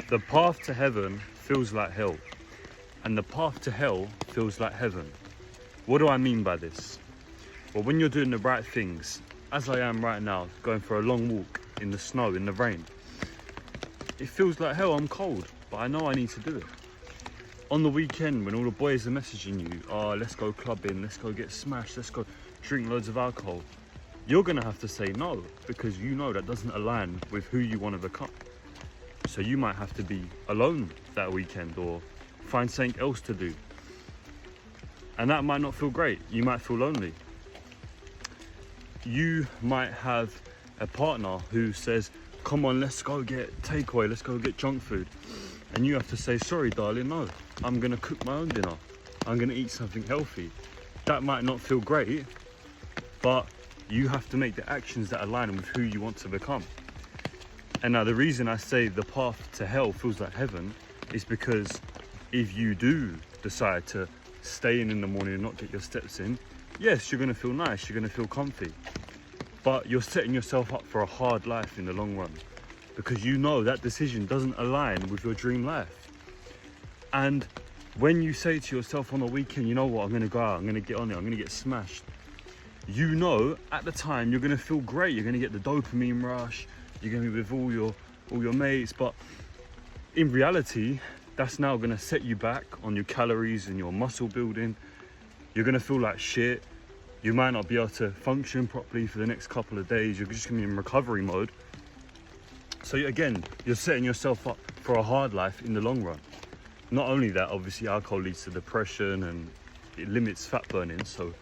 The path to heaven feels like hell, and the path to hell feels like heaven. What do I mean by this? Well, when you're doing the right things, as I am right now, going for a long walk in the snow, in the rain, it feels like hell. I'm cold, but I know I need to do it. On the weekend, when all the boys are messaging you, oh, let's go clubbing, let's go get smashed, let's go drink loads of alcohol, you're gonna have to say no, because you know that doesn't align with who you want to become. So you might have to be alone that weekend or find something else to do. And that might not feel great. You might feel lonely. You might have a partner who says, come on, let's go get takeaway, let's go get junk food. And you have to say, sorry, darling, no, I'm gonna cook my own dinner. I'm gonna eat something healthy. That might not feel great, but you have to make the actions that align with who you want to become. And now the reason I say the path to hell feels like heaven is because if you do decide to stay in the morning and not get your steps in, yes, you're gonna feel nice, you're gonna feel comfy, but you're setting yourself up for a hard life in the long run, because you know that decision doesn't align with your dream life. And when you say to yourself on a weekend, you know what, I'm gonna go out, I'm gonna get on it, I'm gonna get smashed, you know at the time you're gonna feel great, you're gonna get the dopamine rush, you're gonna be with all your mates, but in reality, that's now gonna set you back on your calories and your muscle building. You're gonna feel like shit. You might not be able to function properly for the next couple of days. You're just gonna be in recovery mode. So again, you're setting yourself up for a hard life in the long run. Not only that, obviously alcohol leads to depression and it limits fat burning, so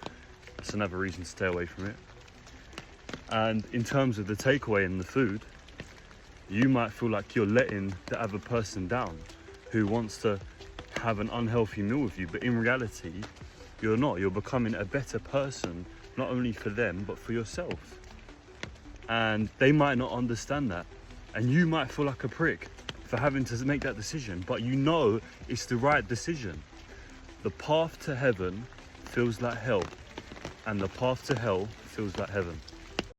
that's another reason to stay away from it. And in terms of the takeaway and the food, you might feel like you're letting the other person down who wants to have an unhealthy meal with you, but in reality, you're not. You're becoming a better person, not only for them, but for yourself. And they might not understand that. And you might feel like a prick for having to make that decision, but you know it's the right decision. The path to heaven feels like hell, and the path to hell feels like heaven.